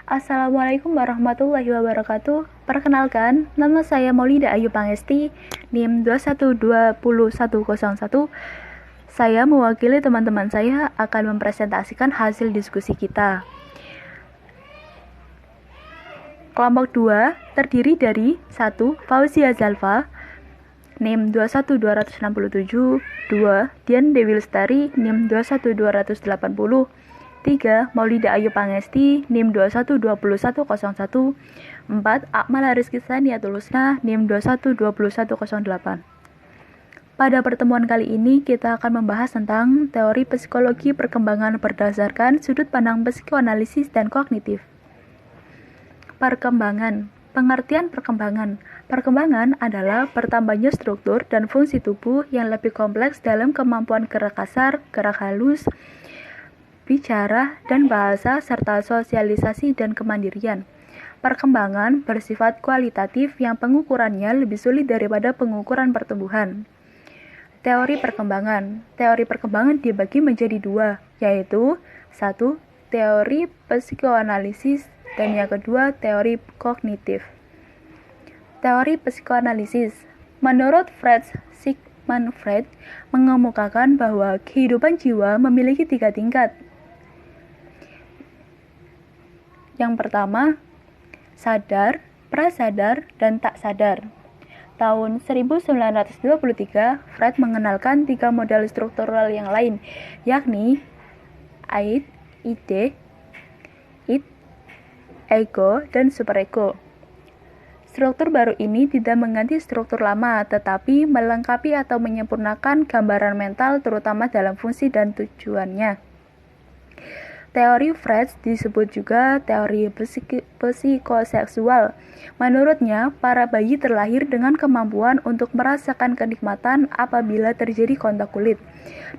Assalamualaikum warahmatullahi wabarakatuh. Perkenalkan, nama saya Maulida Ayu Pangesti, NIM 21202101. Saya mewakili teman-teman saya akan mempresentasikan hasil diskusi kita. Kelompok 2 terdiri dari 1. Fauzia Zalfa, NIM 21267, 2. Dian Dewi Lestari, NIM 21280, 3. Maulida Ayu Pangesti, NIM 212101, 4. Akmal Rizky Saniatul Husna, NIM 212108. Pada pertemuan kali ini, kita akan membahas tentang teori psikologi perkembangan berdasarkan sudut pandang psikoanalisis dan kognitif. Perkembangan. Pengertian perkembangan. Perkembangan adalah bertambahnya struktur dan fungsi tubuh yang lebih kompleks dalam kemampuan gerak kasar, gerak halus, bicara, dan bahasa, serta sosialisasi dan kemandirian. Perkembangan bersifat kualitatif yang pengukurannya lebih sulit daripada pengukuran pertumbuhan. Teori perkembangan. Teori perkembangan dibagi menjadi dua, yaitu 1. Teori psikoanalisis dan yang kedua teori kognitif. Teori psikoanalisis. Menurut Sigmund Freud mengemukakan bahwa kehidupan jiwa memiliki 3 tingkat. Yang pertama, sadar, prasadar, dan tak sadar. Tahun 1923, Freud mengenalkan 3 model struktural yang lain, yakni id, id, ego, dan superego. Struktur baru ini tidak mengganti struktur lama, tetapi melengkapi atau menyempurnakan gambaran mental terutama dalam fungsi dan tujuannya. Teori Freud disebut juga teori psikoseksual. Menurutnya, para bayi terlahir dengan kemampuan untuk merasakan kenikmatan apabila terjadi kontak kulit,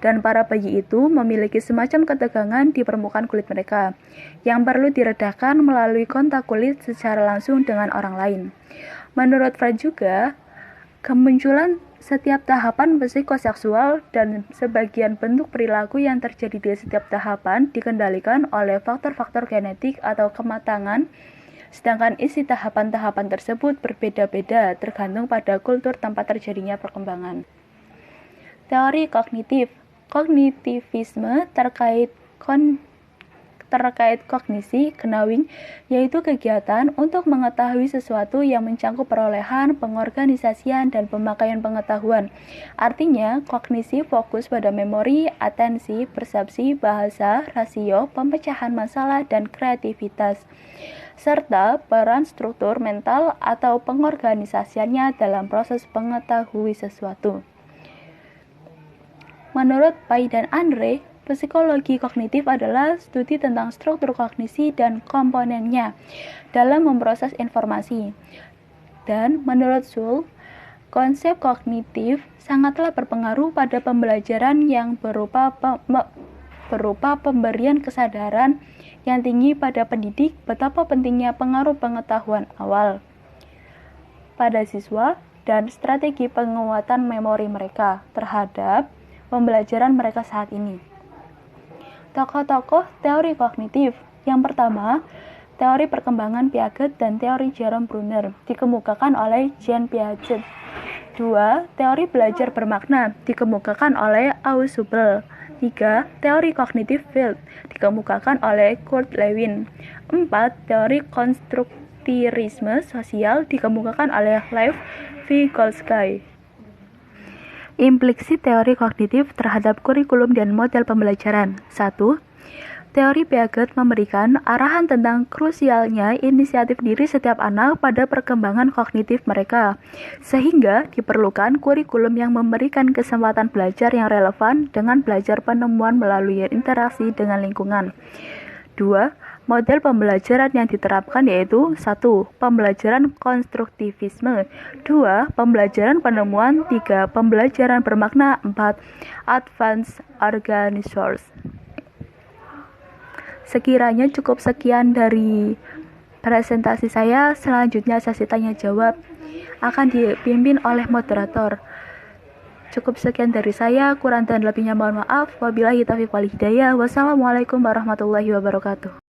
dan para bayi itu memiliki semacam ketegangan di permukaan kulit mereka, yang perlu diredakan melalui kontak kulit secara langsung dengan orang lain. Menurut Freud juga, kemunculan setiap tahapan psikoseksual dan sebagian bentuk perilaku yang terjadi di setiap tahapan dikendalikan oleh faktor-faktor genetik atau kematangan, sedangkan isi tahapan-tahapan tersebut berbeda-beda tergantung pada kultur tempat terjadinya perkembangan. Teori kognitif. Kognitivisme terkait kognisi, knowing, yaitu kegiatan untuk mengetahui sesuatu yang mencangkup perolehan, pengorganisasian, dan pemakaian pengetahuan. Artinya, kognisi fokus pada memori, atensi, persepsi, bahasa, rasio, pemecahan masalah, dan kreativitas, serta peran struktur mental atau pengorganisasiannya dalam proses mengetahui sesuatu. Menurut Pai dan Andre, psikologi kognitif adalah studi tentang struktur kognisi dan komponennya dalam memproses informasi. Dan menurut Zuhl, konsep kognitif sangatlah berpengaruh pada pembelajaran yang berupa pemberian kesadaran yang tinggi pada pendidik betapa pentingnya pengaruh pengetahuan awal pada siswa dan strategi penguatan memori mereka terhadap pembelajaran mereka saat ini. Tokoh-tokoh teori kognitif. Yang pertama, teori perkembangan Piaget dan teori Jerome Bruner dikemukakan oleh Jean Piaget. 2. Teori belajar bermakna dikemukakan oleh Aus Hubel. 3. Teori kognitif field dikemukakan oleh Kurt Lewin. 4. Teori konstruktivisme sosial dikemukakan oleh Lev Vygotsky. Implisit teori kognitif terhadap kurikulum dan model pembelajaran. 1. Teori Piaget memberikan arahan tentang krusialnya inisiatif diri setiap anak pada perkembangan kognitif mereka, sehingga diperlukan kurikulum yang memberikan kesempatan belajar yang relevan dengan belajar penemuan melalui interaksi dengan lingkungan. 2. Model pembelajaran yang diterapkan yaitu 1. Pembelajaran konstruktivisme, 2. Pembelajaran penemuan, 3. Pembelajaran bermakna, 4. Advanced Organizers. Sekiranya cukup sekian dari presentasi saya, selanjutnya sesi tanya jawab akan dipimpin oleh moderator. Cukup sekian dari saya, kurang dan lebihnya mohon maaf. Wabillahi taufiq wal hidayah. Wassalamualaikum warahmatullahi wabarakatuh.